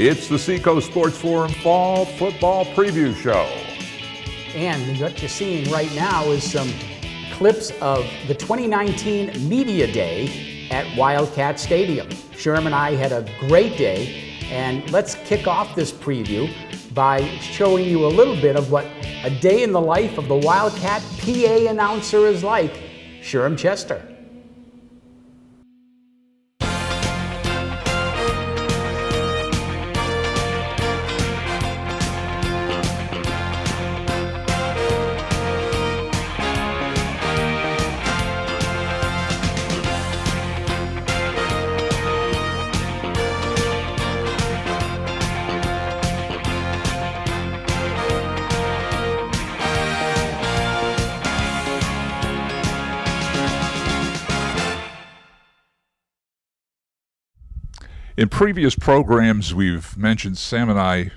It's the Seacoast Sports Forum Fall Football Preview Show. And what you're seeing right now is some clips of the 2019 Media Day at Wildcat Stadium. Sherm and I had a great day, and let's kick off this preview by showing you a little bit of what a day in the life of the Wildcat PA announcer is like. Sherm Chester. In previous programs, we've mentioned Sam and I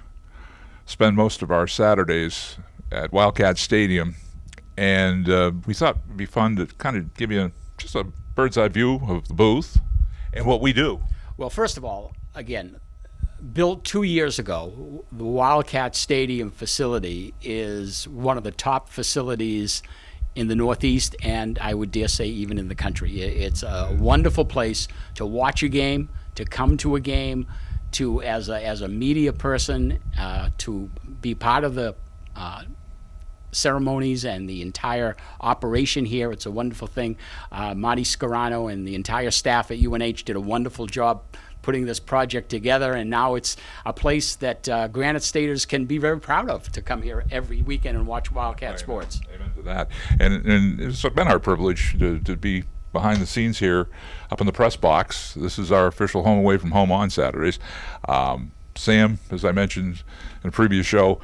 spend most of our Saturdays at Wildcat Stadium, and we thought it'd be fun to kind of give you just a bird's eye view of the booth and what we do. Well, first of all, again, built 2 years ago, the Wildcat Stadium facility is one of the top facilities in the Northeast, and I would dare say even in the country. It's a wonderful place to watch a game, to come to a game, to as a media person, to be part of the ceremonies and the entire operation here. It's a wonderful thing. Marty Scarano and the entire staff at UNH did a wonderful job putting this project together, and now it's a place that Granite Staters can be very proud of, to come here every weekend and watch Wildcat sports. Amen to that. And it's been our privilege to be behind the scenes here up in the press box. This is our official home away from home on Saturdays. Sam, as I mentioned in a previous show,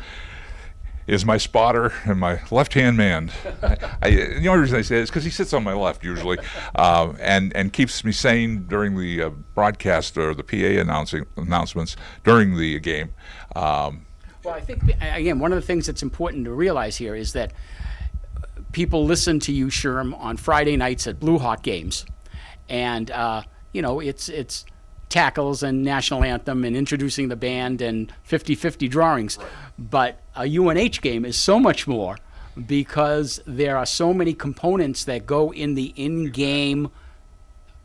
is my spotter and my left-hand man. The only reason I say it is because he sits on my left usually, and keeps me sane during the broadcast or the PA announcements during the game. Well, I think, again, one of the things that's important to realize here is that people listen to you, Sherm, on Friday nights at Blue Hawk games, and it's tackles and national anthem and introducing the band and 50-50 drawings. Right. But a UNH game is so much more, because there are so many components that go in the in-game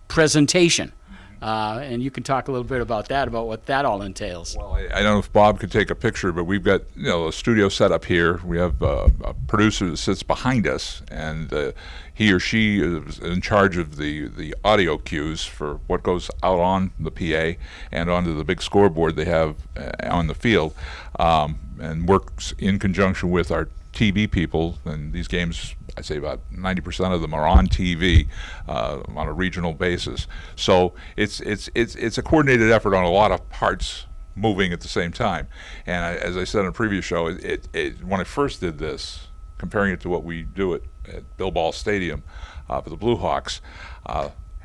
presentation. And you can talk a little bit about that, about what that all entails. Well, I don't know if Bob could take a picture, but we've got a studio set up here. We have a producer that sits behind us, and he or she is in charge of the audio cues for what goes out on the PA and onto the big scoreboard they have on the field, and works in conjunction with our TV people. And these games, I'd say about 90% of them are on TV on a regional basis. So it's a coordinated effort on a lot of parts moving at the same time. And as I said in a previous show, when I first did this, comparing it to what we do at Bill Ball Stadium for the Blue Hawks,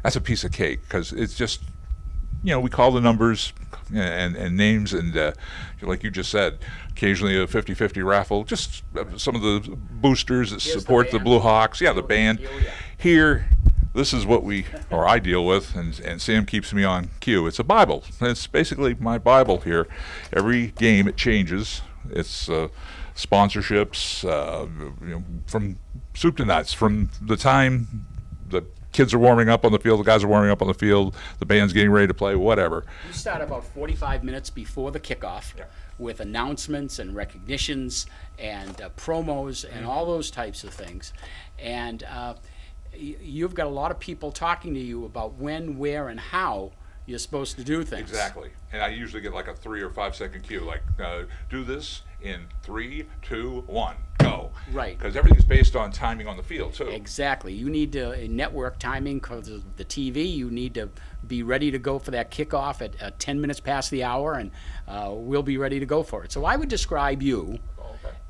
that's a piece of cake, because it's just, we call the numbers and names, and like you just said, occasionally a 50-50 raffle, just some of the boosters that support the Blue Hawks. Yeah, the band. Here, this is what I deal with, and Sam keeps me on cue. It's a Bible. It's basically my Bible here. Every game it changes. It's sponsorships, from soup to nuts, from the time the kids are warming up on the field, the guys are warming up on the field, the band's getting ready to play, whatever. We start about 45 minutes before the kickoff with announcements and recognitions and promos and all those types of things. And you've got a lot of people talking to you about when, where, and how you're supposed to do things. Exactly. And I usually get like a 3 or 5 second cue, like do this in 3, 2, 1, go. Right. Because everything's based on timing on the field too. Exactly. You need to network timing because of the TV. You need to be ready to go for that kickoff at 10 minutes past the hour, and we'll be ready to go for it. So I would describe you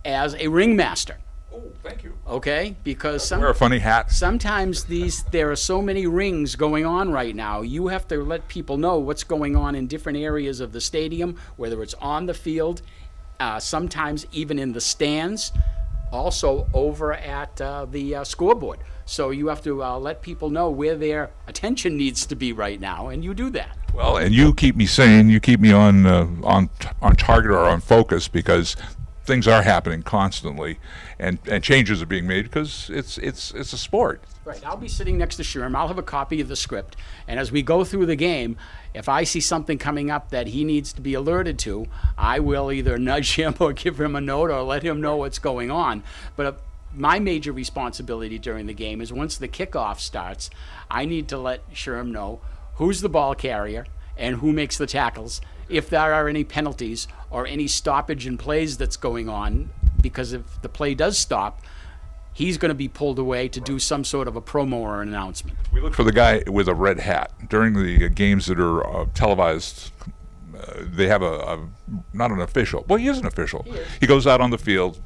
as a ringmaster. Oh, thank you. Okay, because wear a funny hat. Sometimes there are so many rings going on right now. You have to let people know what's going on in different areas of the stadium, whether it's on the field, sometimes even in the stands, also over at the scoreboard. So you have to let people know where their attention needs to be right now, and you do that. Well, and you keep me sane. You keep me on target or on focus, because things are happening constantly, and changes are being made because it's a sport. Right. I'll be sitting next to Sherm. I'll have a copy of the script, and as we go through the game, if I see something coming up that he needs to be alerted to, I will either nudge him or give him a note or let him know what's going on. But my major responsibility during the game is once the kickoff starts, I need to let Sherm know who's the ball carrier and who makes the tackles, if there are any penalties or any stoppage in plays that's going on, because if the play does stop, he's going to be pulled away to do some sort of a promo or an announcement. We look for the guy with a red hat during the games that are televised. They have not an official. Well, he is an official. He goes out on the field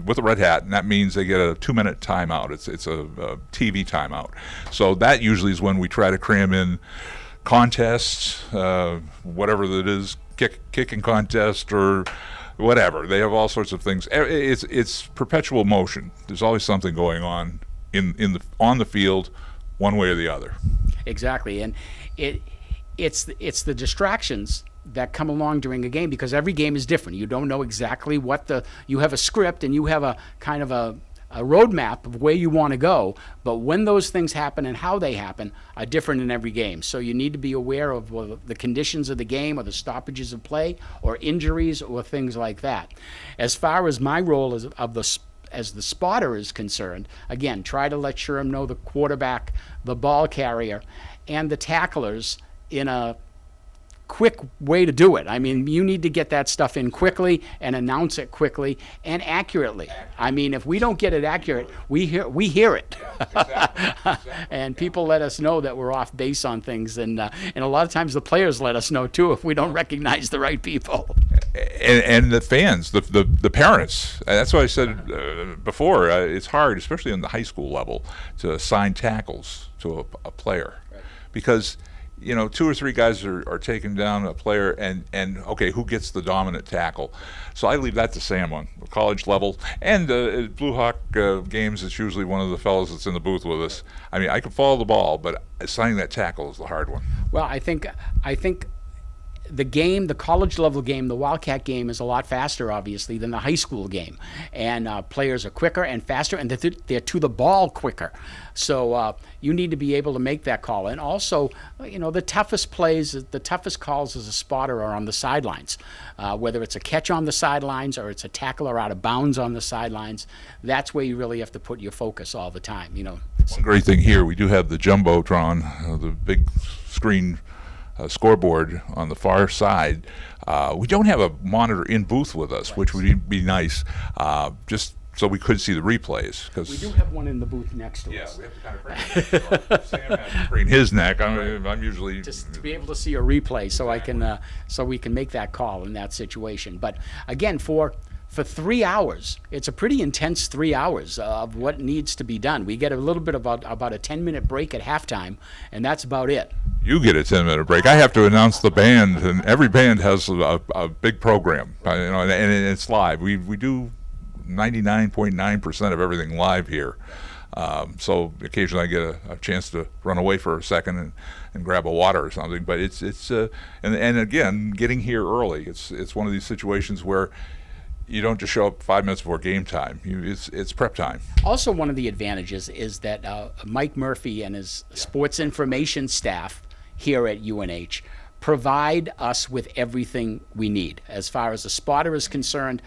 with a red hat, and that means they get a 2-minute timeout. It's a TV timeout. So that usually is when we try to cram in contests, whatever that is, kicking contest or whatever. They have all sorts of things. It's perpetual motion. There's always something going on on the field, one way or the other. Exactly, and it's the distractions that come along during a game, because every game is different. You don't know exactly you have a script and you have a kind of a roadmap of where you want to go, but when those things happen and how they happen are different in every game. So you need to be aware of the conditions of the game, or the stoppages of play, or injuries, or things like that. As far as my role as the spotter is concerned, again, try to let Sherm know the quarterback, the ball carrier, and the tacklers in a quick way to do it. I mean, you need to get that stuff in quickly and announce it quickly and accurately. I mean, if we don't get it accurate, we hear it. Exactly. And people let us know that we're off base on things, and a lot of times the players let us know too if we don't recognize the right people. And the fans, the parents. That's what I said before. It's hard, especially on the high school level, to assign tackles to a player, because 2 or 3 guys are taking down a player, and okay, who gets the dominant tackle? So I leave that to Sam on the college level. And at Blue Hawk games, it's usually one of the fellows that's in the booth with us. I mean, I can follow the ball, but assigning that tackle is the hard one. Well, I think the college level game, the Wildcat game, is a lot faster, obviously, than the high school game. And players are quicker and faster, and they're to the ball quicker. So you need to be able to make that call. And also, the toughest plays, the toughest calls as a spotter are on the sidelines. Whether it's a catch on the sidelines or it's a tackle or out of bounds on the sidelines, that's where you really have to put your focus all the time. One great thing here, we do have the Jumbotron, the big screen scoreboard on the far side. We don't have a monitor in booth with us, which would be nice, just so we could see the replays. We do have one in the booth next to us. Yeah, we have to kind of crane Sam has to crane his neck. I'm usually just to be able to see a replay, so I can so we can make that call in that situation. But again, for 3 hours, it's a pretty intense 3 hours of what needs to be done. We get a little bit about a 10-minute break at halftime, and that's about it. You get a 10-minute break. I have to announce the band, and every band has a big program, and it's live. We do 99.9% of everything live here. So occasionally I get a chance to run away for a second and grab a water or something. But it's and again, getting here early. It's one of these situations where you don't just show up 5 minutes before game time. It's prep time. Also, one of the advantages is that Mike Murphy and his sports information staff here at UNH provide us with everything we need. As far as the spotter is concerned,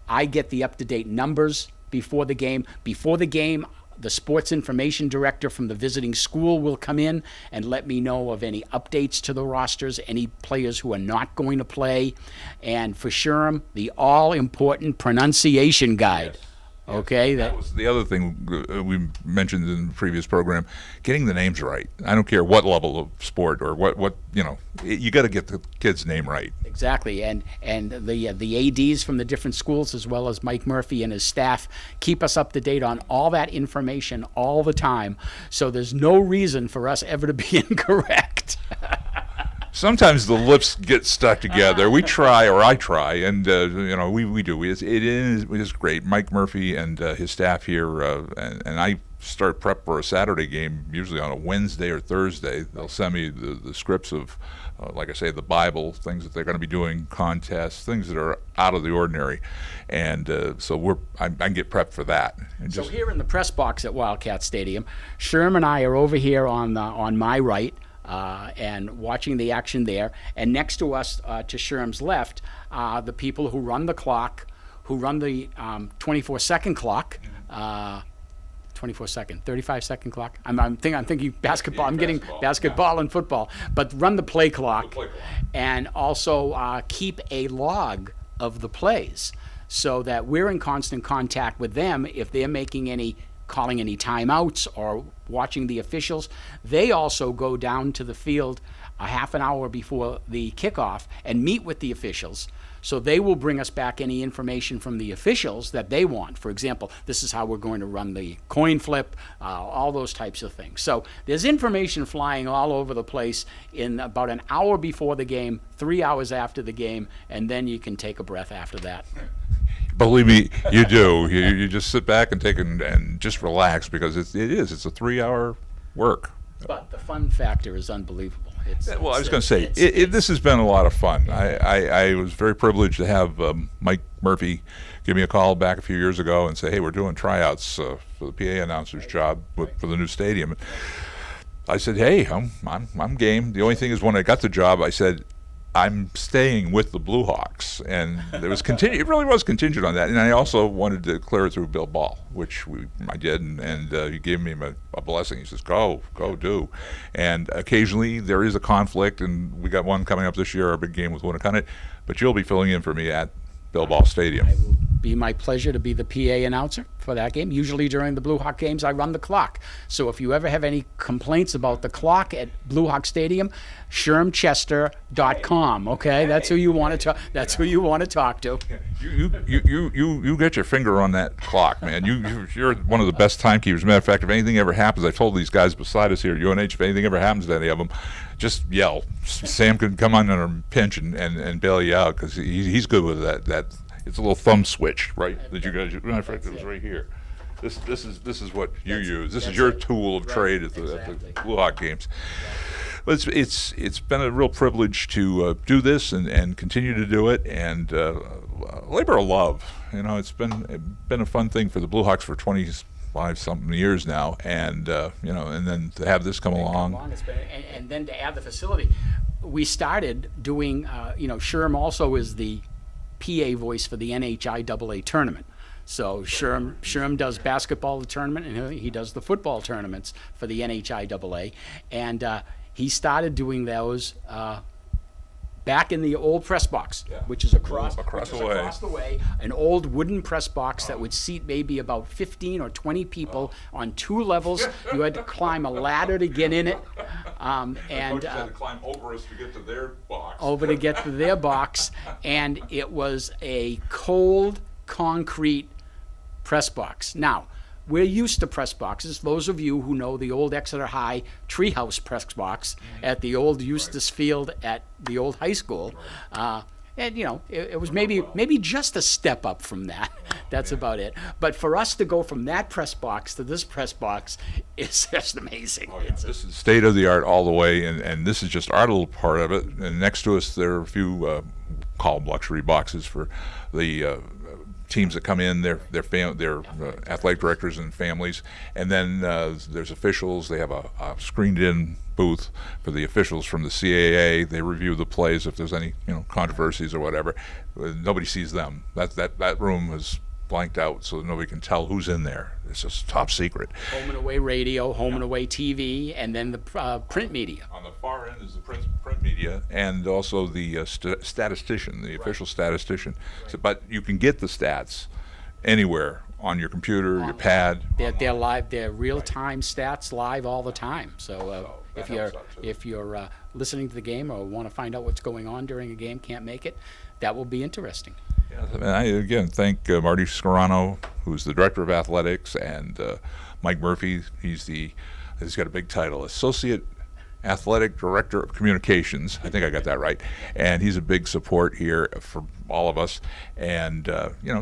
I get the up-to-date numbers before the game. Before the game, the sports information director from the visiting school will come in and let me know of any updates to the rosters, any players who are not going to play, and for Sherm, the all-important pronunciation guide. Yes. Okay, that was the other thing we mentioned in the previous program, getting the names right. I don't care what level of sport or what you got to get the kid's name right. Exactly, and the ADs from the different schools, as well as Mike Murphy and his staff, keep us up to date on all that information all the time. So there's no reason for us ever to be incorrect. Sometimes the lips get stuck together. We try, or I try, and we do. It is great. Mike Murphy and his staff here, and I start prep for a Saturday game, usually on a Wednesday or Thursday. They'll send me the scripts of, like I say, the Bible, things that they're going to be doing, contests, things that are out of the ordinary. And so I can get prepped for that. And So here in the press box at Wildcat Stadium, Sherm and I are over here on my right, and watching the action there. And next to us, to Sherm's left, the people who run the clock, who run the 24-second clock. 24-second, 35-second clock. I'm thinking basketball. I'm getting basketball and football, but run the play clock, and also keep a log of the plays, so that we're in constant contact with them if they're calling any timeouts or watching the officials. They also go down to the field a half an hour before the kickoff and meet with the officials. So they will bring us back any information from the officials that they want. For example, this is how we're going to run the coin flip, all those types of things. So there's information flying all over the place in about an hour before the game, 3 hours after the game, and then you can take a breath after that. Believe me, you do. You just sit back and and just relax, because it's a 3-hour work. But the fun factor is unbelievable. Well, I was going to say, this has been a lot of fun. I was very privileged to have Mike Murphy give me a call back a few years ago and say, hey, we're doing tryouts for the PA announcer's job for the new stadium. I said, hey, I'm game. The only thing is, when I got the job, I said, I'm staying with the Blue Hawks, and there was it really was contingent on that. And I also wanted to clear it through Bill Ball, which I did, and he gave me a blessing. He says, go do. And occasionally there is a conflict, and we got one coming up this year, our big game with Winnicott, but you'll be filling in for me at Bill Ball Stadium. It will be my pleasure to be the PA announcer for that game. Usually during the Blue Hawk games, I run the clock. So if you ever have any complaints about the clock at Blue Hawk Stadium, ShermChester.com. Okay, that's who you want to talk. That's who you want to talk to. You get your finger on that clock, man. You're one of the best timekeepers. Matter of fact, if anything ever happens, I told these guys beside us here at UNH, if anything ever happens to any of them, just yell. Sam can come on a pinch and bail you out, because he's good with that. It's a little thumb switch, right? That you guys. Matter of fact, it was right here. This is what you use. This is your tool of trade at the Blue Hawk games. But it's been a real privilege to do this and continue to do it, and labor of love. It's been a fun thing for the Blue Hawks for 25-something years now, and and then to have this come along. And then to add the facility, we started doing. Sherm also is the PA voice for the NHIAA tournament. So Sherm does basketball tournament, and he does the football tournaments for the NHIAA, and he started doing those back in the old press box, which is across the way, an old wooden press box that would seat maybe about 15 or 20 people on 2 levels. You had to climb a ladder to get in it, and had to climb over us to get to their box. And it was a cold concrete press box. Now, we're used to press boxes. Those of you who know the old Exeter High treehouse press box at the old Eustis Field at the old high school, and it was maybe just a step up from that. That's about it. But for us to go from that press box to this press box is just amazing. This is state of the art all the way, and this is just our little part of it. And next to us, there are a few called luxury boxes for the teams that come in, their athletic directors and families, and then there's officials. They have a screened-in booth for the officials from the CAA. They review the plays if there's any controversies or whatever. Nobody sees them. That room is blanked out, so nobody can tell who's in there. It's just top secret. Home and away radio, home and away TV, and then the print media. On the far end is the print media, and also the statistician, the official statistician. So, but you can get the stats anywhere on your computer, your pad. They're live. They're real-time stats live all the time. So if you're listening to the game or want to find out what's going on during a game, can't make it, that will be interesting. Yeah, and I again thank Marty Scarano, who's the director of athletics, and Mike Murphy. He's got a big title, Associate Athletic Director of Communications. I think I got that right. And he's a big support here for all of us. And,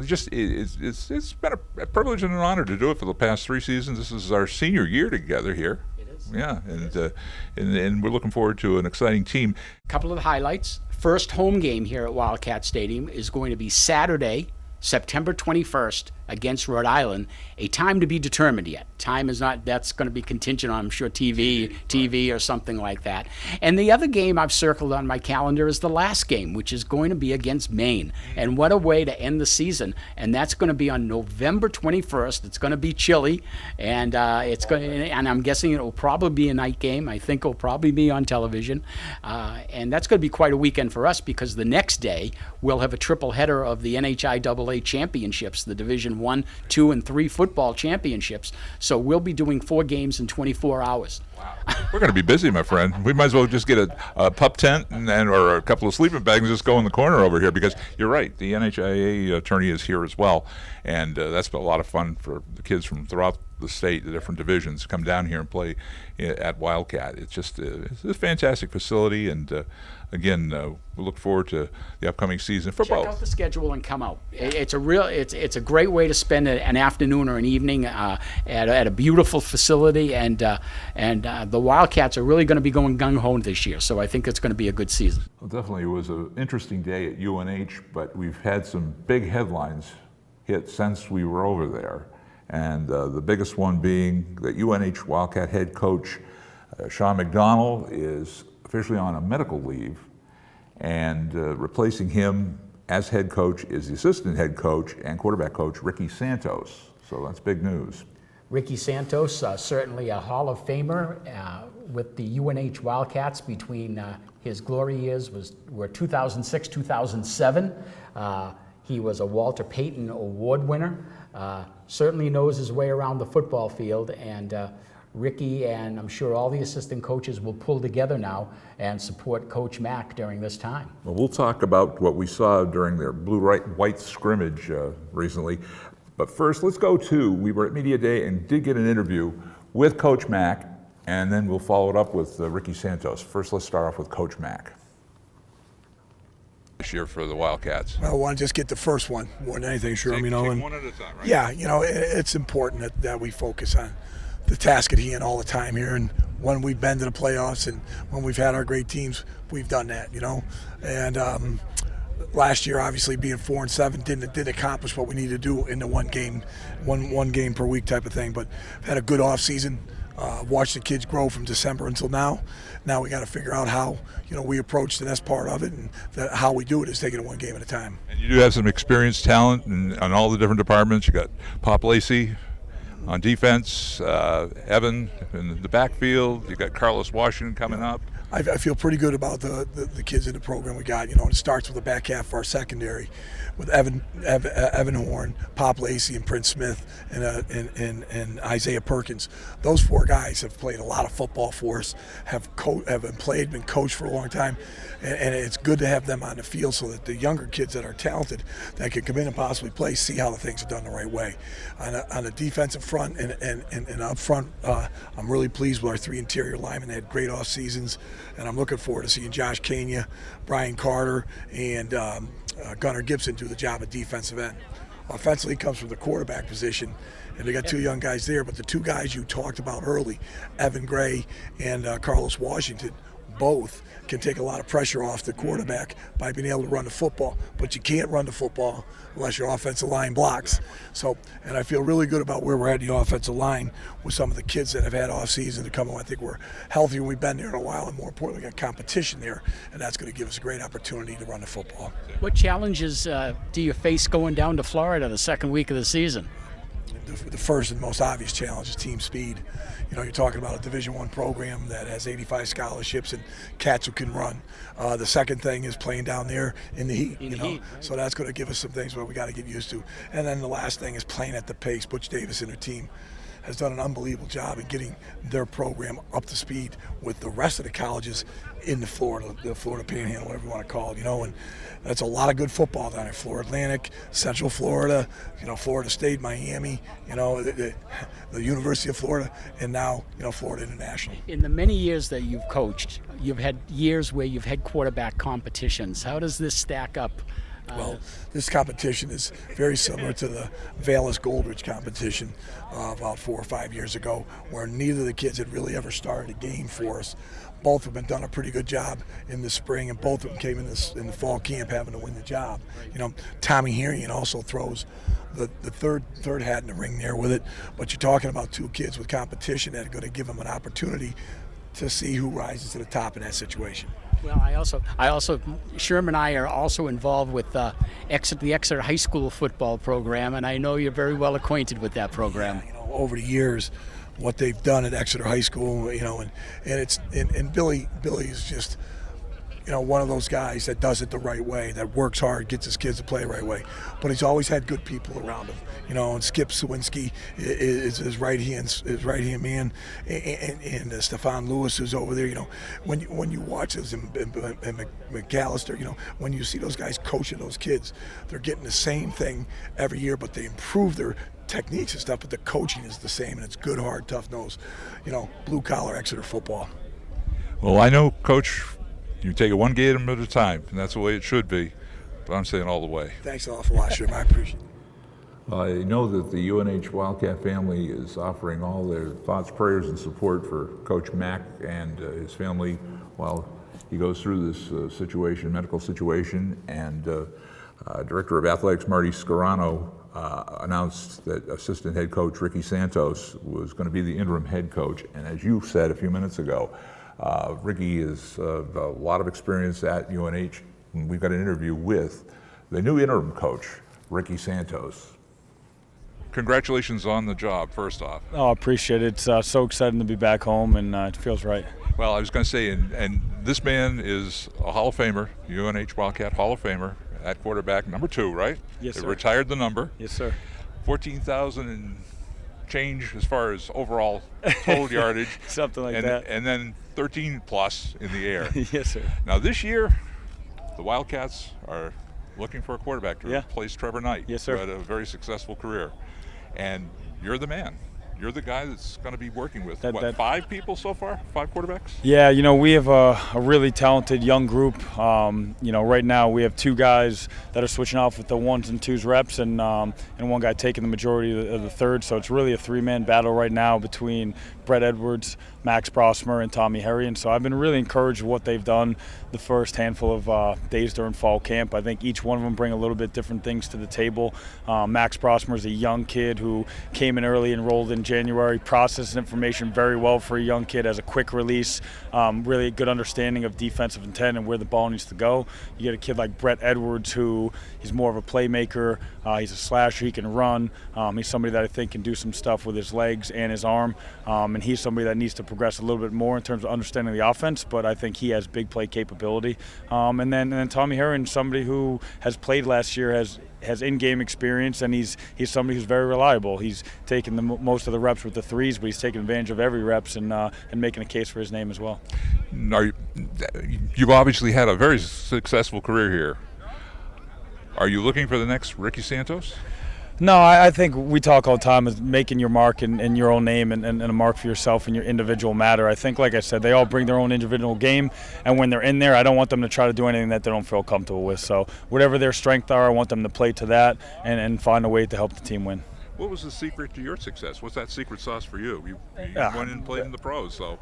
just it's been a privilege and an honor to do it for the past 3 seasons. This is our senior year together here. It is. Yeah, and we're looking forward to an exciting team. A couple of the highlights. First home game here at Wildcat Stadium is going to be Saturday, September 21st against Rhode Island. A time to be determined yet. Time is not, that's going to be contingent on, I'm sure, TV or something like that. And the other game I've circled on my calendar is the last game, which is going to be against Maine. And what a way to end the season. And that's going to be on November 21st. It's going to be chilly, and and I'm guessing it will probably be a night game. I think it'll probably be on television. And that's going to be quite a weekend for us, because the next day we'll have a triple header of the NHIAA championships, the Division 1, 2, and 3 football championships. So we'll be doing 4 games in 24 hours. Wow. We're going to be busy, my friend. We might as well just get a pup tent or a couple of sleeping bags and just go in the corner over here, because you're right, the NHIA attorney is here as well, and that's been a lot of fun for the kids from throughout the state, the different divisions, come down here and play at Wildcat. It's just it's a fantastic facility, and again, we look forward to the upcoming season for both. Check out the schedule and come out. It's a great way to spend an afternoon or an evening at a beautiful facility, and the Wildcats are really going to be going gung-ho this year, so I think it's going to be a good season. Well, definitely, it was an interesting day at UNH, but we've had some big headlines hit since we were over there. And the biggest one being that UNH Wildcat head coach Sean McDonald is officially on a medical leave, and replacing him as head coach is the assistant head coach and quarterback coach Ricky Santos. So that's big news. Ricky Santos, certainly a Hall of Famer with the UNH Wildcats. Between his glory years were 2006, 2007. He was a Walter Payton Award winner. Certainly knows his way around the football field, and Ricky and I'm sure all the assistant coaches will pull together now and support Coach Mack during this time. Well, we'll talk about what we saw during their blue-white scrimmage recently. But first, we were at Media Day and did get an interview with Coach Mack, and then we'll follow it up with Ricky Santos. First, let's start off with Coach Mack. This year for the Wildcats. Well, I want to just get the first one more than anything, sure. Take And one at a time, right? yeah, it's important that we focus on the task at hand all the time here. And when we've been to the playoffs and when we've had our great teams, we've done that, And last year, obviously, being 4-7 didn't accomplish what we needed to do in the one game per week type of thing. But had a good off season. Watched the kids grow from December until now. Now we got to figure out how we approach the next part of it, and how we do it is taking it one game at a time. And you do have some experienced talent on all the different departments. You got Pop Lacey on defense, Evan in the backfield. You got Carlos Washington coming up. I feel pretty good about the kids in the program we got. It starts with the back half of our secondary, with Evan Horn, Pop Lacey, and Prince Smith, and Isaiah Perkins. Those 4 guys have played a lot of football for us, have been coached for a long time, and it's good to have them on the field so that the younger kids that are talented, that can come in and possibly play, see how the things are done the right way. On the defensive front and up front, I'm really pleased with our 3 interior linemen. They had great off seasons. And I'm looking forward to seeing Josh Kania, Brian Carter, and Gunnar Gibson do the job at defensive end. Offensively comes from the quarterback position, and they got 2 young guys there, but the 2 guys you talked about early, Evan Gray and Carlos Washington, both can take a lot of pressure off the quarterback by being able to run the football. But you can't run the football unless your offensive line blocks. And I feel really good about where we're at in the offensive line with some of the kids that have had off season to come. I think we're healthier than we've been there in a while, and more importantly, we got competition there, and that's going to give us a great opportunity to run the football. What challenges do you face going down to Florida the second week of the season? The first and most obvious challenge is team speed. You're talking about a Division I program that has 85 scholarships and cats who can run. The second thing is playing down there in the heat. Heat, right. So that's going to give us some things where we got to get used to. And then the last thing is playing at the pace. Butch Davis and her team has done an unbelievable job in getting their program up to speed with the rest of the colleges in the Florida Panhandle, whatever you want to call it, and that's a lot of good football down in Florida Atlantic, Central Florida, Florida State, Miami, the University of Florida, and now, Florida International. In the many years that you've coached, you've had years where you've had quarterback competitions. How does this stack up? Well, this competition is very similar to the Vallis Goldrich competition about 4 or 5 years ago, where neither of the kids had really ever started a game for us. Both of them done a pretty good job in the spring, and both of them came in the fall camp having to win the job. Tommy Herian also throws the third hat in the ring there with it. But you're talking about two kids with competition that are going to give them an opportunity to see who rises to the top in that situation. Well, I also, Sherm and I are also involved with the Exeter High School football program, and I know you're very well acquainted with that program. Yeah, over the years, what they've done at Exeter High School, and Billy is just, one of those guys that does it the right way, that works hard, gets his kids to play the right way. But he's always had good people around him. And Skip Sawinski is his right hand man, and Stefan Lewis is over there. When you watch this, and McAllister, when you see those guys coaching those kids, they're getting the same thing every year, but they improve their techniques and stuff, but the coaching is the same, and it's good, hard, tough-nosed, blue-collar Exeter football. Well, I know, Coach, you take it one game at a time, and that's the way it should be, but I'm saying all the way. Thanks an awful lot, Sherm. I appreciate it. I know that the UNH Wildcat family is offering all their thoughts, prayers, and support for Coach Mack and his family while he goes through this medical situation, and Director of Athletics Marty Scarano announced that assistant head coach Ricky Santos was going to be the interim head coach. And as you said a few minutes ago, Ricky has a lot of experience at UNH. And we've got an interview with the new interim coach, Ricky Santos. Congratulations on the job, first off. Oh, I appreciate it. It's so exciting to be back home, and it feels right. Well, I was going to say, and this man is a Hall of Famer, UNH Wildcat Hall of Famer at quarterback, number 2, right? Yes, sir. They retired the number. Yes, sir. 14,000 and change as far as overall total yardage. Something like that. And then 13 plus in the air. Yes, sir. Now this year, the Wildcats are looking for a quarterback to replace Trevor Knight. Yes, sir. Who had a very successful career. And you're the man. You're the guy that's going to be working with, 5 people so far? 5 quarterbacks? Yeah, we have a really talented young group. Right now we have 2 guys that are switching off with the 1s and 2s reps, and one guy taking the majority of the third. So it's really a 3-man battle right now between Brett Edwards, Max Brosmer, and Tommy Herian. So I've been really encouraged with what they've done the first handful of days during fall camp. I think each one of them bring a little bit different things to the table. Max Brosmer is a young kid who came in early, enrolled in January, processed information very well for a young kid, has a quick release, really good understanding of defensive intent and where the ball needs to go. You get a kid like Brett Edwards, who he's more of a playmaker. He's a slasher. He can run. He's somebody that I think can do some stuff with his legs and his arm. And he's somebody that needs to progress a little bit more in terms of understanding the offense, but I think he has big play capability. And then Tommy Herron, somebody who has played last year, has in-game experience, and he's somebody who's very reliable. He's taken most of the reps with the 3s, but he's taking advantage of every reps and making a case for his name as well. You've obviously had a very successful career here. Are you looking for the next Ricky Santos? No, I think we talk all the time as making your mark in your own name and a mark for yourself in your individual matter. I think, like I said, they all bring their own individual game, and when they're in there, I don't want them to try to do anything that they don't feel comfortable with. So whatever their strengths are, I want them to play to that and find a way to help the team win. What was the secret to your success? What's that secret sauce for you? You went and played in the pros, so.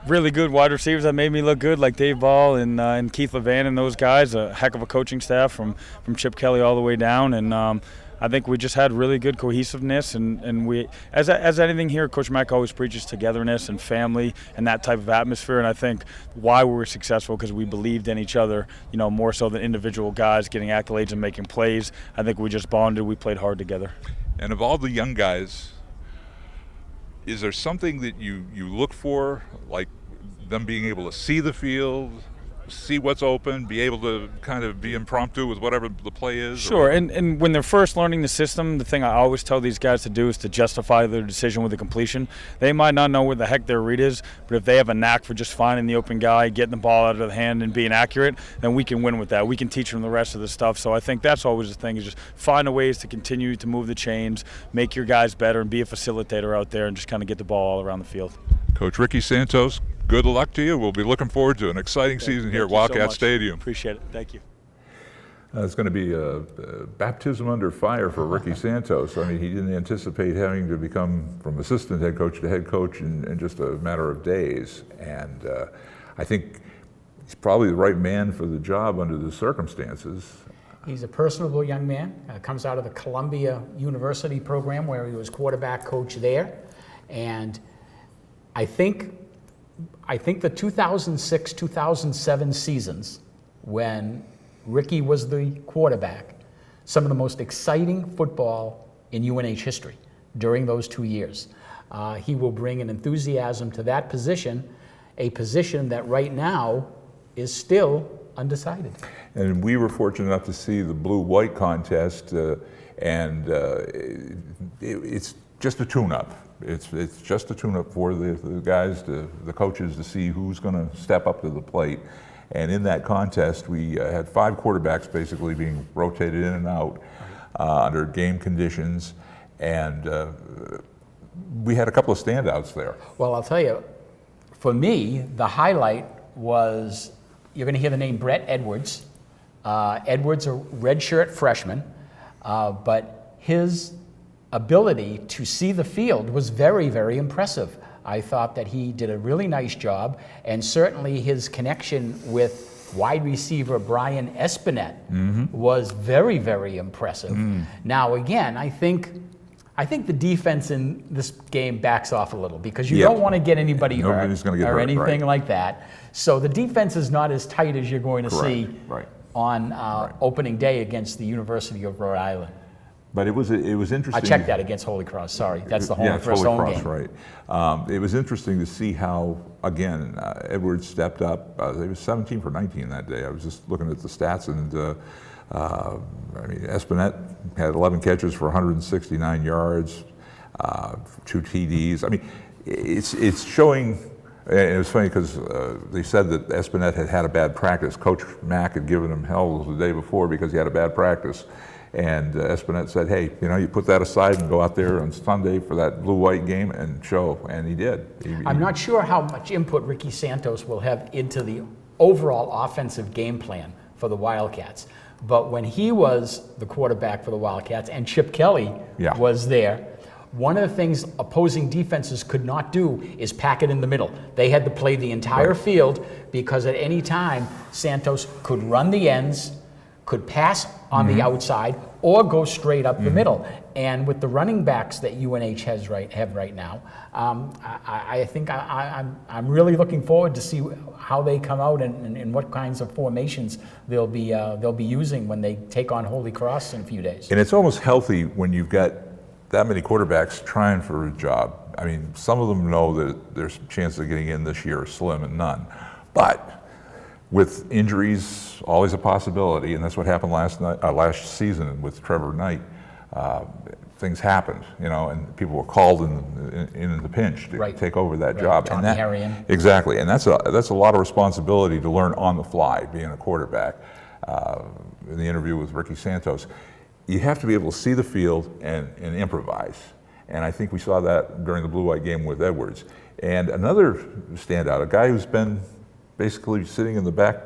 Really good wide receivers that made me look good, like Dave Ball and Keith Levan and those guys. A heck of a coaching staff from Chip Kelly all the way down, and I think we just had really good cohesiveness, and we, as anything here, Coach Mack always preaches togetherness and family and that type of atmosphere. And I think why we were successful because we believed in each other, more so than individual guys getting accolades and making plays. I think we just bonded. We played hard together. And of all the young guys, is there something that you look for, like them being able to see the field, see what's open, be able to kind of be impromptu with whatever the play is? Sure, and when they're first learning the system, the thing I always tell these guys to do is to justify their decision with a completion. They might not know where the heck their read is, but if they have a knack for just finding the open guy, getting the ball out of the hand and being accurate, then we can win with that. We can teach them the rest of the stuff. So I think that's always the thing, is just find a ways to continue to move the chains, make your guys better, and be a facilitator out there and just kind of get the ball all around the field. Coach Ricky Santos, good luck to you. We'll be looking forward to an exciting season here at Wildcat Stadium. Appreciate it. Thank you. It's going to be a baptism under fire for Ricky Santos. I mean, he didn't anticipate having to become from assistant head coach to head coach in just a matter of days. And I think he's probably the right man for the job under the circumstances. He's a personable young man, comes out of the Columbia University program where he was quarterback coach there. And I think the 2006-2007 seasons, when Ricky was the quarterback, some of the most exciting football in UNH history during those 2 years. He will bring an enthusiasm to that position, a position that right now is still undecided. And we were fortunate enough to see the blue-white contest, and it's just a tune-up. It's just a tune-up for the guys, the coaches, to see who's going to step up to the plate. And in that contest, we had 5 quarterbacks basically being rotated in and out under game conditions, and we had a couple of standouts there. Well, I'll tell you, for me, the highlight was, you're going to hear the name Brett Edwards. Edwards, a redshirt freshman, but his ability to see the field was very, very impressive. I thought that he did a really nice job, and certainly his connection with wide receiver Brian Espinette was very, very impressive. Now, again, I think the defense in this game backs off a little, because you don't want to get anybody hurt or anything like that. So the defense is not as tight as you're going to see on opening day against the University of Rhode Island. But it was interesting. I checked that against Holy Cross. Sorry, that's the first home game. Right. It was interesting to see how, again, Edwards stepped up. He was 17 for 19 that day. I was just looking at the stats, and I mean, Espinette had 11 catches for 169 yards, 2 TDs. I mean, it's showing. And it was funny because they said that Espinette had a bad practice. Coach Mack had given him hell the day before because he had a bad practice. And Espinette said, hey, you put that aside and go out there on Sunday for that blue-white game and show. And he did. I'm not sure how much input Ricky Santos will have into the overall offensive game plan for the Wildcats. But when he was the quarterback for the Wildcats and Chip Kelly was there, one of the things opposing defenses could not do is pack it in the middle. They had to play the entire field, because at any time Santos could run the ends, could pass on the outside, or go straight up the middle. And with the running backs that UNH have right now, I think I'm really looking forward to see how they come out and what kinds of formations they'll be using when they take on Holy Cross in a few days. And it's almost healthy when you've got that many quarterbacks trying for a job. I mean, some of them know that there's chances of getting in this year are slim and none. But with injuries, always a possibility, and that's what happened last season with Trevor Knight. Things happened, and people were called in the pinch to take over that job. Tommy Arian. Exactly, and that's a lot of responsibility to learn on the fly, being a quarterback. In the interview with Ricky Santos, you have to be able to see the field and improvise. And I think we saw that during the blue-white game with Edwards. And another standout, a guy who's been basically sitting in the back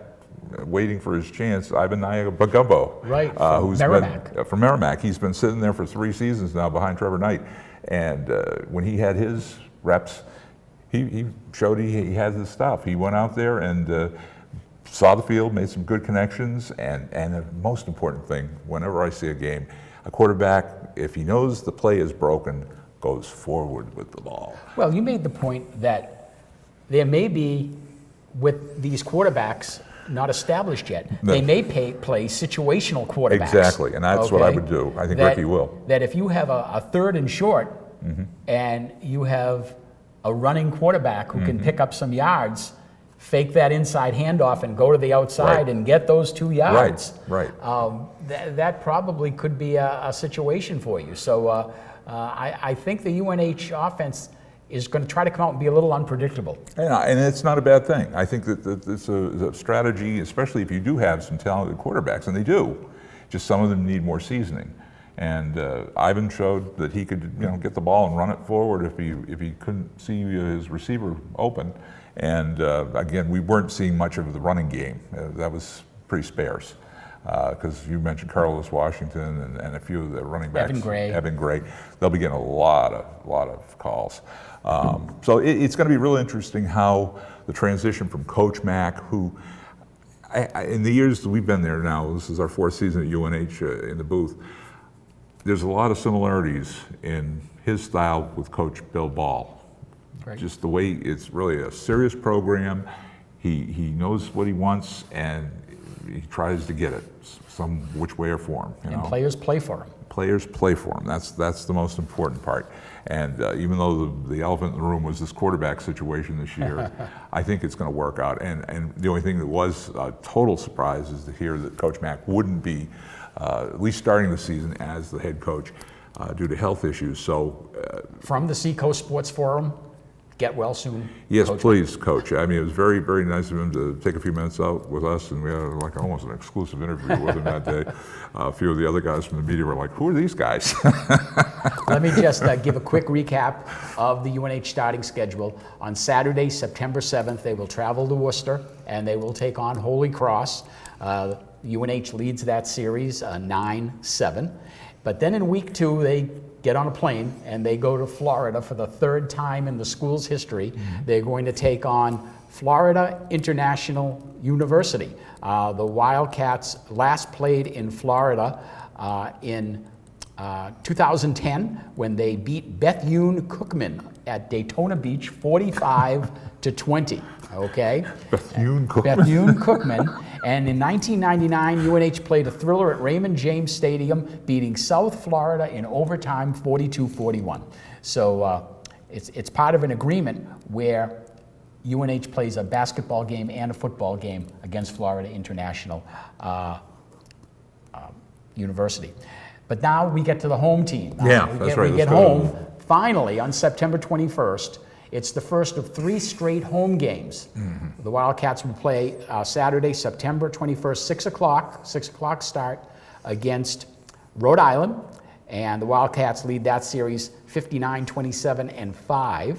waiting for his chance, Ivan Bagumbo. Right, from Merrimack. From Merrimack. He's been sitting there for 3 seasons now behind Trevor Knight. And when he had his reps, he showed he had his stuff. He went out there and saw the field, made some good connections, and the most important thing, whenever I see a game, a quarterback, if he knows the play is broken, goes forward with the ball. Well, you made the point that there may be, with these quarterbacks not established yet, they may play situational quarterbacks. Exactly, and that's what I would do. I think Ricky will. That if you have a 3rd and short, and you have a running quarterback who can pick up some yards, fake that inside handoff and go to the outside Right. and get those 2 yards. Right. That probably could be a situation for you. So I think the UNH offense is going to try to come out and be a little unpredictable. And it's not a bad thing. I think that it's a strategy, especially if you do have some talented quarterbacks, and they do. Just some of them need more seasoning. And Ivan showed that he could, get the ball and run it forward if he couldn't see his receiver open. And again, we weren't seeing much of the running game. That was pretty sparse. Because you mentioned Carlos Washington and a few of the running backs. Evan Gray. They'll be getting a lot of calls. So it's going to be really interesting how the transition from Coach Mack, who, in the years that we've been there now, this is our 4th season at UNH in the booth, there's a lot of similarities in his style with Coach Bill Ball. Right. Just the way it's really a serious program. He knows what he wants, and he tries to get it some which way or form. And players play for him. Players play for him. That's the most important part. And even though the elephant in the room was this quarterback situation this year, I think it's going to work out. And the only thing that was a total surprise is to hear that Coach Mack wouldn't be at least starting the season as the head coach due to health issues. So From the Seacoast Sports Forum, get well soon. yes, Coach. please, Coach. I mean, it was very, very nice of him to take a few minutes out with us, and we had like almost an exclusive interview with him that day. A few of the other guys from the media were like, "Who are these guys?" Let me just give a quick recap of the UNH starting schedule. On Saturday, September 7th, they will travel to Worcester, and they will take on Holy Cross. UNH leads that series 9-7. But then in week 2, they get on a plane and they go to Florida for the 3rd time in the school's history. They're going to take on Florida International University. The Wildcats last played in Florida in 2010 when they beat Bethune-Cookman at Daytona Beach 45-20. Okay? Bethune-Cookman. And in 1999, UNH played a thriller at Raymond James Stadium, beating South Florida in overtime 42-41. So it's part of an agreement where UNH plays a basketball game and a football game against Florida International University. But now we get to the home team. Yeah, that's right. We get home finally on September 21st. It's the first of 3 straight home games. Mm-hmm. The Wildcats will play Saturday, September 21st, 6 o'clock start against Rhode Island. And the Wildcats lead that series 59-27-5.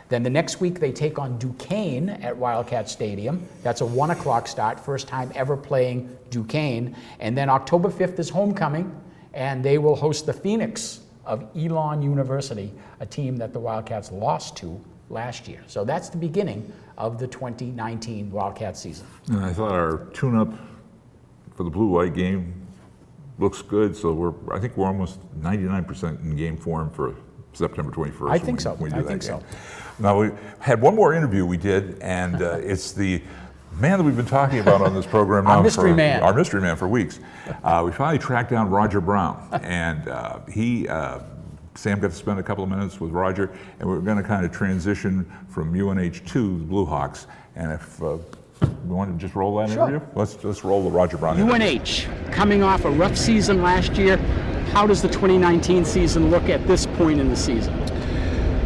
Then the next week they take on Duquesne at Wildcat Stadium. That's a 1 o'clock start, first time ever playing Duquesne. And then October 5th is homecoming, and they will host the Phoenix of Elon University, a team that the Wildcats lost to last year. So that's the beginning of the 2019 Wildcat season. And I thought our tune-up for the blue-white game looks good. So I think we're almost 99% in game form for September 21st. I think so. I think so. Now, we had one more interview we did, and it's the man that we've been talking about on this program now. Our mystery man for weeks. We finally tracked down Roger Brown, and Sam got to spend a couple of minutes with Roger, and we're going to kind of transition from UNH to the Blue Hawks. And if we want to just roll that interview, let's roll the Roger Brown interview. UNH coming off a rough season last year. How does the 2019 season look at this point in the season?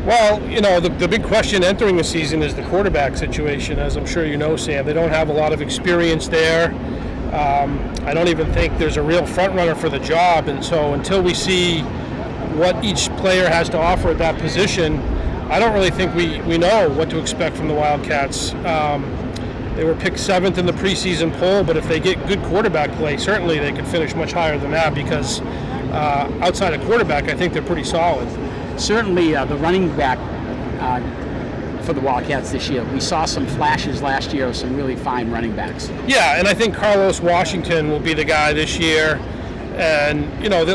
Well, the big question entering the season is the quarterback situation. As I'm sure you know, Sam, they don't have a lot of experience there. I don't even think there's a real front runner for the job, and so until we see what each player has to offer at that position, I don't really think we know what to expect from the Wildcats. They were picked 7th in the preseason poll, but if they get good quarterback play, certainly they could finish much higher than that, because outside of quarterback, I think they're pretty solid. Certainly the running back for the Wildcats this year, we saw some flashes last year of some really fine running backs. Yeah, and I think Carlos Washington will be the guy this year, and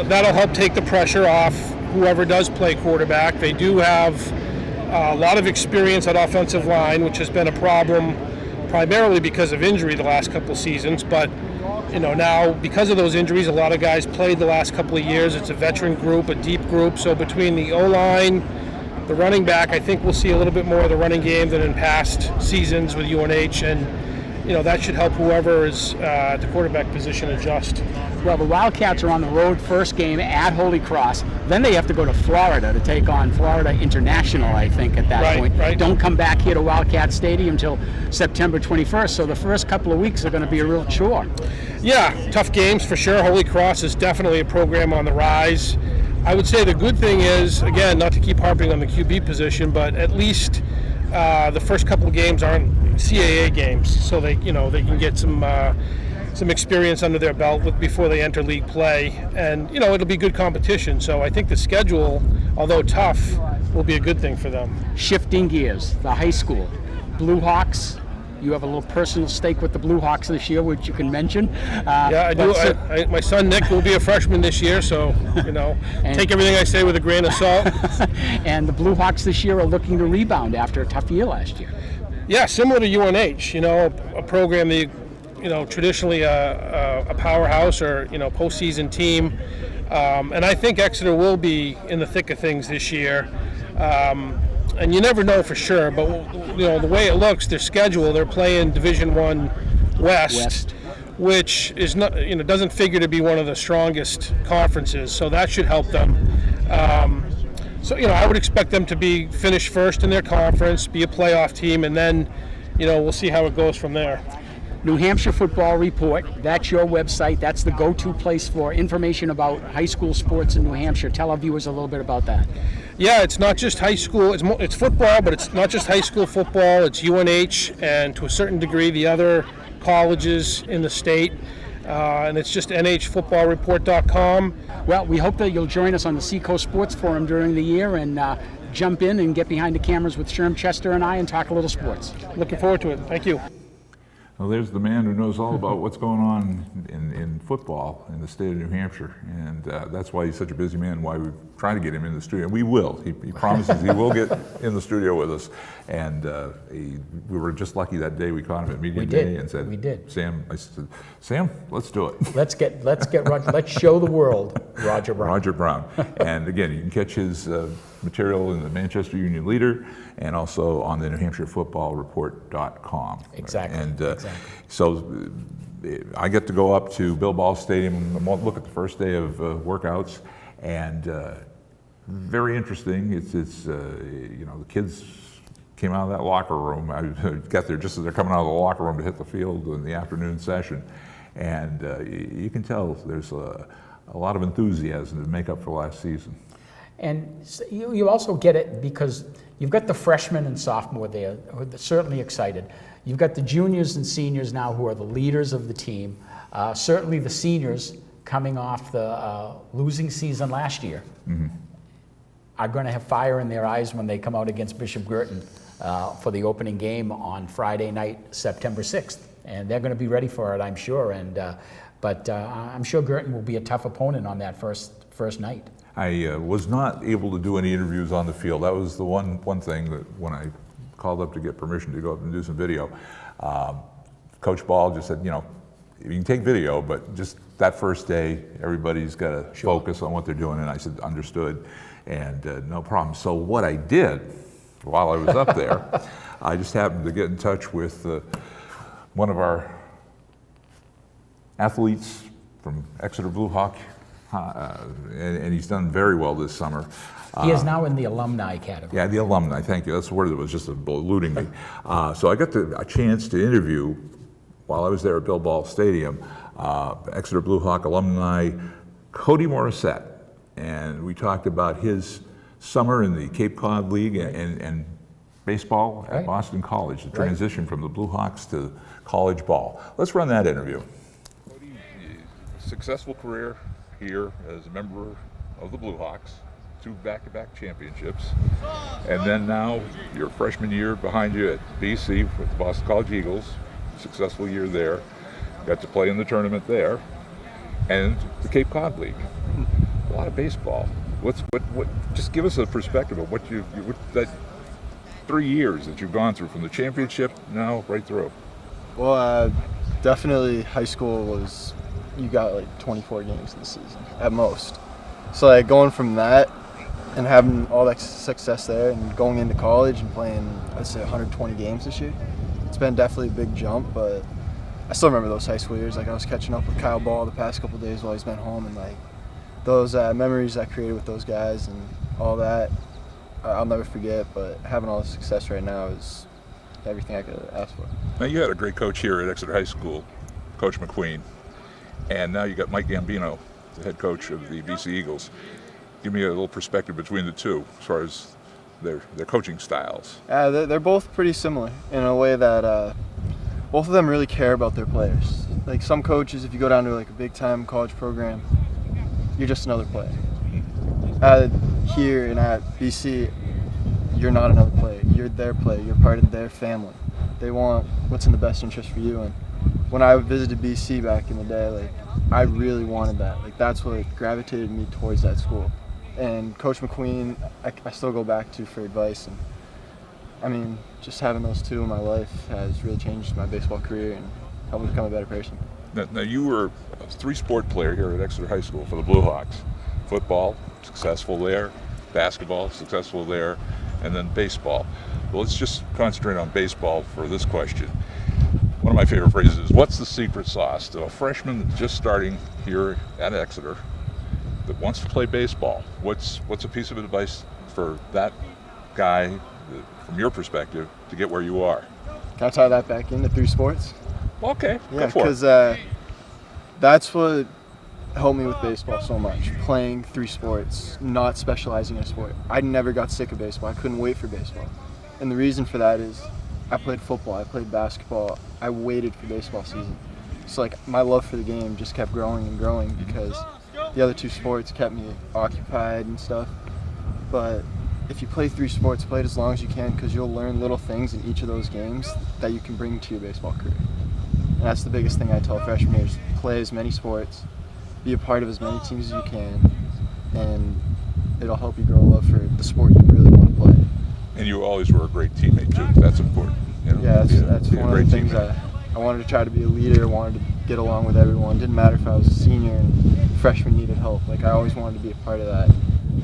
that'll help take the pressure off whoever does play quarterback. They do have a lot of experience at offensive line, which has been a problem primarily because of injury the last couple of seasons, but now because of those injuries, a lot of guys played the last couple of years. It's a veteran group, a deep group, so between the O-line, The running back, I think we'll see a little bit more of the running game than in past seasons with UNH, and that should help whoever is at the quarterback position adjust. Well, the Wildcats are on the road first game at Holy Cross. Then they have to go to Florida to take on Florida International, I think, at that point. Right. Don't come back here to Wildcat Stadium until September 21st, so the first couple of weeks are going to be a real chore. Yeah, tough games for sure. Holy Cross is definitely a program on the rise. I would say the good thing is, again, not to keep harping on the QB position, but at least the first couple of games aren't CAA games, so they can get some experience under their belt before they enter league play, and it'll be good competition. So I think the schedule, although tough, will be a good thing for them. Shifting gears, the high school, Blue Hawks. You have a little personal stake with the Blue Hawks this year, which you can mention. Yeah, I do. My son Nick will be a freshman this year, so take everything I say with a grain of salt. And the Blue Hawks this year are looking to rebound after a tough year last year. Yeah, similar to UNH, a program that traditionally a powerhouse or postseason team, and I think Exeter will be in the thick of things this year. And you never know for sure, but the way it looks, their schedule, they're playing Division I West, which is not doesn't figure to be one of the strongest conferences, so that should help them. So I would expect them to be finished first in their conference, be a playoff team, and then we'll see how it goes from there. New Hampshire Football Report, that's your website. That's the go-to place for information about high school sports in New Hampshire. Tell our viewers a little bit about that. Yeah, it's not just high school. It's football, but it's not just high school football. It's UNH and to a certain degree the other colleges in the state. And it's just nhfootballreport.com. Well, we hope that you'll join us on the Seacoast Sports Forum during the year and jump in and get behind the cameras with Sherm Chester and I and talk a little sports. Looking forward to it. Thank you. Well, there's the man who knows all about what's going on in football in the state of New Hampshire, and that's why he's such a busy man, why we're trying to get him in the studio. We will. He promises he will get in the studio with us, and we were just lucky that day we caught him at media day and said, we did. Sam, I said, Sam, let's do it. Let's get Roger, let's show the world Roger Brown. Roger Brown. And again, you can catch his material in the Manchester Union Leader and also on the New Hampshire Football Report.com. Exactly. And exactly. So I get to go up to Bill Ball Stadium and look at the first day of workouts, and very interesting. It's the kids came out of that locker room. I got there just as they're coming out of the locker room to hit the field in the afternoon session, and you can tell there's a lot of enthusiasm to make up for last season. And you also get it because you've got the freshmen and sophomore there who are certainly excited. You've got the juniors and seniors now who are the leaders of the team. Certainly the seniors coming off the losing season last year are going to have fire in their eyes when they come out against Bishop Girton for the opening game on Friday night, September 6th. And they're going to be ready for it, I'm sure. But I'm sure Girton will be a tough opponent on that first night. I was not able to do any interviews on the field. That was the one thing that when I called up to get permission to go up and do some video, Coach Ball just said, you can take video, but just that first day, everybody's got to focus on what they're doing. And I said, understood, and no problem. So what I did while I was up there, I just happened to get in touch with one of our athletes from Exeter Blue Hawk, and he's done very well this summer. He is now in the alumni category. Yeah, the alumni, thank you. That's the word that was just eluding me. So I got a chance to interview, while I was there at Bill Ball Stadium, Exeter Blue Hawk alumni Cody Morissette. And we talked about his summer in the Cape Cod League and baseball at Boston College, the transition from the Blue Hawks to college ball. Let's run that interview. Cody, successful career here as a member of the Blue Hawks, 2 back-to-back championships, and then now your freshman year behind you at BC with the Boston College Eagles, successful year there, got to play in the tournament there, and the Cape Cod League. A lot of baseball. What? Just give us a perspective of what that 3 years that you've gone through from the championship now right through. Well, definitely high school was, you got like 24 games this season at most. So like going from that and having all that success there and going into college and playing, I'd say 120 games this year, it's been definitely a big jump, but I still remember those high school years. Like, I was catching up with Kyle Ball the past couple of days while he's been home, and like those memories I created with those guys and all that, I'll never forget. But having all the success right now is everything I could ask for. Now, you had a great coach here at Exeter High School, Coach McQueen, and now you got Mike Gambino, the head coach of the BC Eagles. Give me a little perspective between the two as far as their coaching styles. They're both pretty similar in a way that both of them really care about their players. Like, some coaches, if you go down to like a big time college program, you're just another player. Here and at BC, you're not another player. You're their player. You're part of their family. They want what's in the best interest for you. And when I visited BC back in the day, like, I really wanted that. Like, that's what gravitated me towards that school. And Coach McQueen, I still go back to for advice. And I mean, just having those two in my life has really changed my baseball career and helped me become a better person. Now you were a three-sport player here at Exeter High School for the Blue Hawks. Football, successful there. Basketball, successful there. And then baseball. Well, let's just concentrate on baseball for this question. One of my favorite phrases is, what's the secret sauce to a freshman that's just starting here at Exeter that wants to play baseball? What's a piece of advice for that guy, from your perspective, to get where you are? Can I tie that back into three sports? Okay, Yeah, go for it. because that's what helped me with baseball so much. Playing three sports, not specializing in a sport. I never got sick of baseball. I couldn't wait for baseball. And the reason for that is I played football, I played basketball. I waited for baseball season. So like, my love for the game just kept growing and growing because the other two sports kept me occupied and stuff. But if you play three sports, play it as long as you can, because you'll learn little things in each of those games that you can bring to your baseball career. And that's the biggest thing I tell freshmen years: play as many sports, be a part of as many teams as you can, and it'll help you grow a love for the sport you really want to play. And you always were a great teammate too. That's important. You know, Yeah, that's be a one of great the things teammate. I wanted to try to be a leader, wanted to get along with everyone. Didn't matter if I was a senior and freshman needed help. Like, I always wanted to be a part of that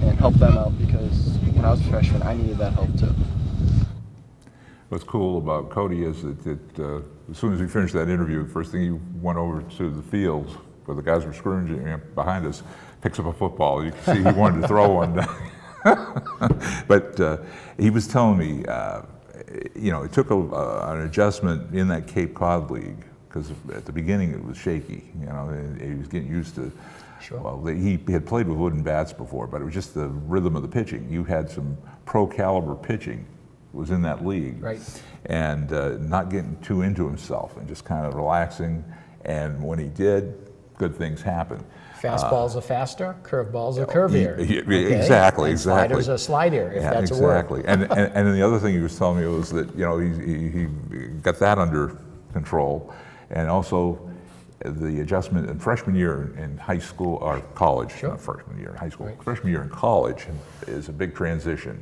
and help them out, because when I was a freshman, I needed that help too. What's cool about Cody is that as soon as we finished that interview, the first thing he went over to the field where the guys were scrimmaging behind us, picks up a football. You can see he wanted to throw one down. But he was telling me, it took an adjustment in that Cape Cod League, because at the beginning it was shaky. And he was getting used to. Sure. Well, he had played with wooden bats before, but it was just the rhythm of the pitching. You had some pro caliber pitching was in that league, Right. And not getting too into himself and just kind of relaxing. And when he did, good things happened. Fastballs are faster, curveballs are curvier. Exactly, And exactly. Sliders are slider, if Yeah, that's a word. exactly. And then the other thing he was telling me was that he got that under control, and also the adjustment in freshman year in high school or college. Sure. Not freshman year in high school. Right. Freshman year in college is a big transition,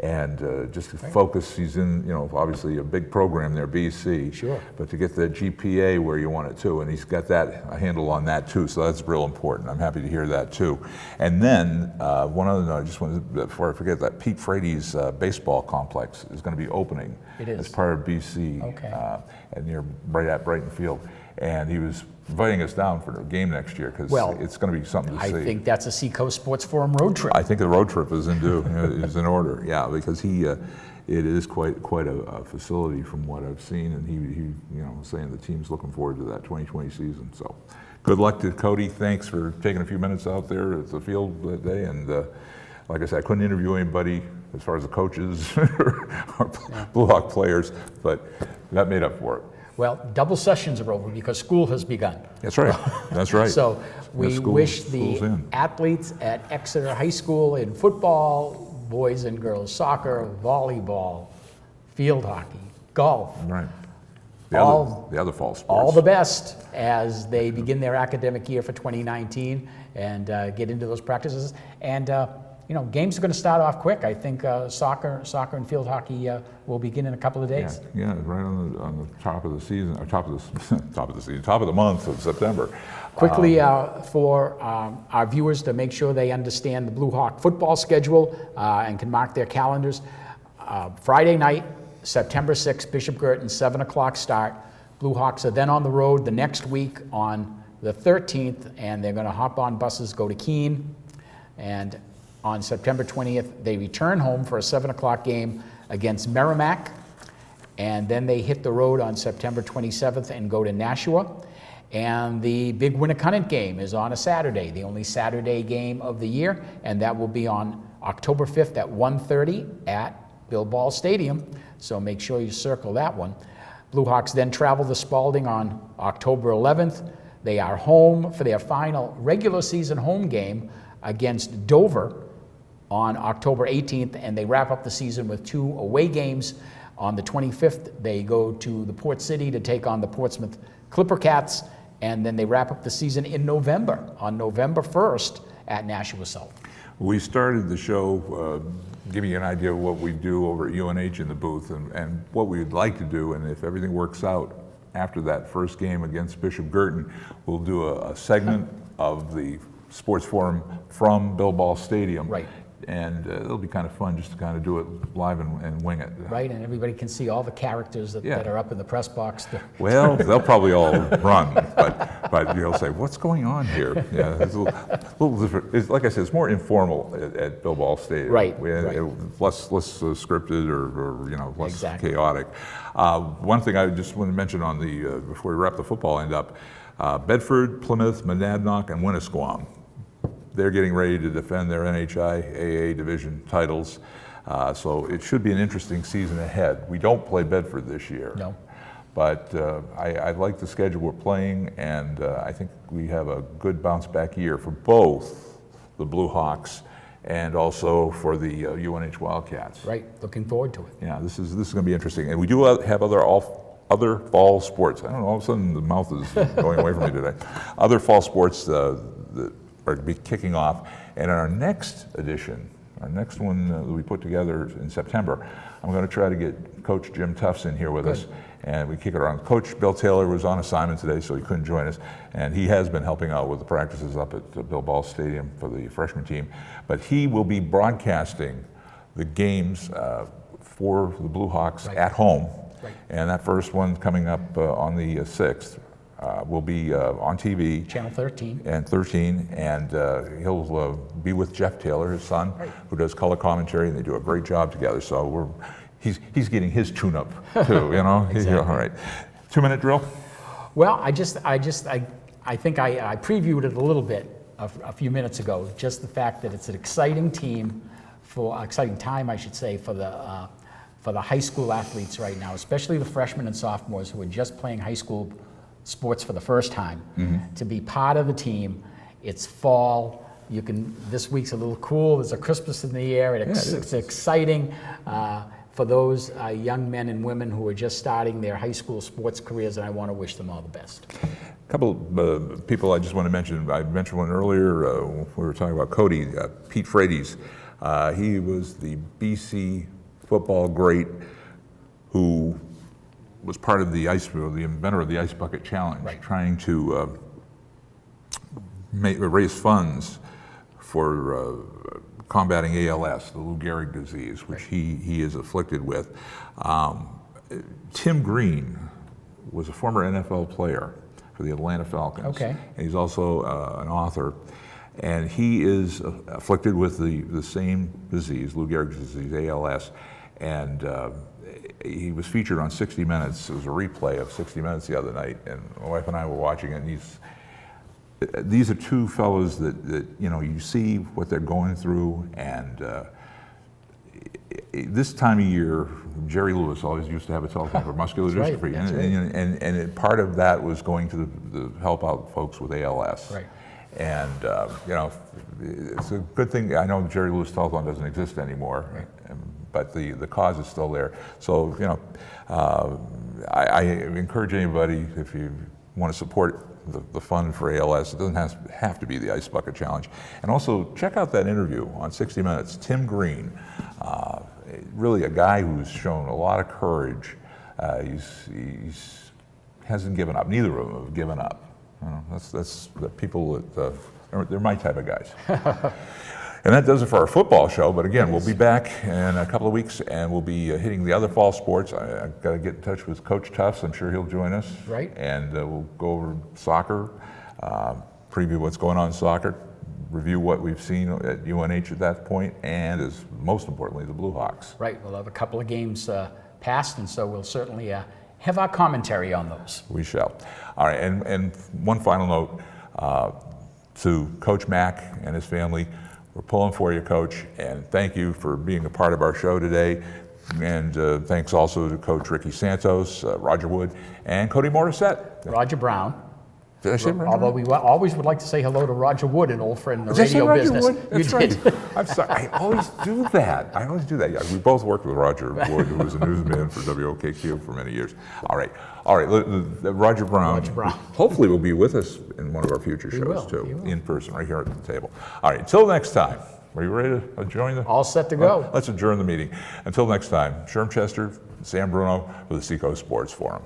and just to focus. He's in obviously a big program there, BC. Sure. But to get the GPA where you want it to, and he's got a handle on that too. So that's real important. I'm happy to hear that too. And then one other note, I just wanted before I forget that Pete Frady's baseball complex is going to be opening. It is. As part of BC. Okay. And right at Brighton Field, and he was inviting us down for a game next year because Well, it's going to be something to see. I think that's a Seacoast Sports Forum road trip. I think the road trip is is in order. Yeah, because it is quite a facility from what I've seen, and he was saying the team's looking forward to that 2020 season. So, good luck to Cody. Thanks for taking a few minutes out there at the field that day. And like I said, I couldn't interview anybody as far as the coaches or Blue Hawk players, but that made up for it. Well, double sessions are over because school has begun. That's right. That's right. So we wish school's the in. athletes at Exeter High School in football, boys and girls soccer, volleyball, field hockey, golf, Right. The other fall sports. all the best as they begin their academic year for 2019 and get into those practices. And games are going to start off quick. I think soccer and field hockey will begin in a couple of days. Yeah, right on the top of the season, or top of the month of September. Quickly, for our viewers to make sure they understand the Blue Hawk football schedule and can mark their calendars. Friday night, September 6th, Bishop Girton, 7 o'clock start. Blue Hawks are then on the road the next week on the 13th, and they're going to hop on buses, go to Keene, and on September 20th, they return home for a 7 o'clock game against Merrimack, and then they hit the road on September 27th and go to Nashua. And the big Winnicott game is on a Saturday, the only Saturday game of the year, and that will be on October 5th at 1:30 at Bill Ball Stadium, so make sure you circle that one. Blue Hawks then travel to Spalding on October 11th. They are home for their final regular season home game against Dover on October 18th, and they wrap up the season with 2 away games. On the 25th, they go to the Port City to take on the Portsmouth Clipper Cats, and then they wrap up the season in November, on November 1st at Nashua South. We started the show giving you an idea of what we do over at UNH in the booth and what we would like to do, and if everything works out after that first game against Bishop Girton, we'll do a segment of the Sports Forum from Bill Ball Stadium. Right. And it'll be kind of fun just to kind of do it live and wing it. Right, and everybody can see all the characters that are up in the press box. Well, they'll probably all run, but you'll say, what's going on here? Yeah, it's a little different. It's, like I said, it's more informal at Bill Ball Stadium. Right, Less scripted or less Exactly. chaotic. One thing I just want to mention on the before we wrap the football end up, Bedford, Plymouth, Monadnock, and Winnisquam. They're getting ready to defend their NHI AA division titles, so it should be an interesting season ahead. We don't play Bedford this year. No. But I like the schedule we're playing, and I think we have a good bounce back year for both the Blue Hawks and also for the UNH Wildcats. Right, looking forward to it. Yeah, this is going to be interesting, and we do have other fall sports. I don't know, all of a sudden the mouth is going away from me today. Other fall sports that are to be kicking off, and in our next edition, our next one that we put together in September, I'm going to try to get Coach Jim Tufts in here with us, and we kick it around. Coach Bill Taylor was on assignment today, so he couldn't join us, and he has been helping out with the practices up at Bill Ball Stadium for the freshman team, but he will be broadcasting the games for the Blue Hawks at home, and that first one coming up on the 6th. Will be on TV. Channel 13. And 13, and he'll be with Jeff Taylor, his son, who does color commentary, and they do a great job together. So he's getting his tune-up too, Exactly. All right. 2-minute drill. Well, I think I previewed it a little bit a few minutes ago. Just the fact that it's an exciting time, I should say, for the high school athletes right now, especially the freshmen and sophomores who are just playing high school sports for the first time. To be part of the team. It's fall. This week's a little cool. There's a Christmas in the air. It's exciting for those young men and women who are just starting their high school sports careers, and I want to wish them all the best. A couple of people I just want to mention. I mentioned one earlier. We were talking about Cody, Pete Frates. He was the BC football great who was part of the inventor of the Ice Bucket Challenge, trying to raise funds for combating ALS, the Lou Gehrig disease, which he is afflicted with. Tim Green was a former NFL player for the Atlanta Falcons. Okay. And he's also an author. And he is afflicted with the same disease, Lou Gehrig's disease, ALS. And he was featured on 60 Minutes. It was a replay of 60 Minutes the other night, and my wife and I were watching it. And these are two fellows that you see what they're going through, and this time of year, Jerry Lewis always used to have a telephone for muscular dystrophy, and part of that was going to help out folks with ALS. Right. And it's a good thing. I know Jerry Lewis Telephone doesn't exist anymore. Right. But the cause is still there. So I encourage anybody, if you want to support the fun for ALS. It doesn't have to be the Ice Bucket Challenge. And also check out that interview on 60 Minutes. Tim Green, really a guy who's shown a lot of courage. He's hasn't given up. Neither of them have given up. You know, that's the people that they're my type of guys. And that does it for our football show. But again, we'll be back in a couple of weeks, and we'll be hitting the other fall sports. I've got to get in touch with Coach Tufts. I'm sure he'll join us. Right. And we'll go over soccer, preview what's going on in soccer, review what we've seen at UNH at that point, and as most importantly, the Blue Hawks. Right. We'll have a couple of games passed, and so we'll certainly have our commentary on those. We shall. All right. And one final note to Coach Mack and his family. We're pulling for you, Coach, and thank you for being a part of our show today. And thanks also to Coach Ricky Santos, Roger Wood, and Cody Morissette. Roger Brown. Did I say Roger? Although we always would like to say hello to Roger Wood, an old friend in the Did I say radio Roger business. Wood? That's You did. right. I'm sorry. I always do that. Yeah, we both worked with Roger Wood, who was a newsman for WOKQ for many years. All right. Roger Brown. Roger Brown. Hopefully will be with us in one of our future shows too, in person, right here at the table. All right. Until next time. Are you ready to join the? All set to go. Let's adjourn the meeting. Until next time, Sherm Chester, Sam Bruno for the Seacoast Sports Forum.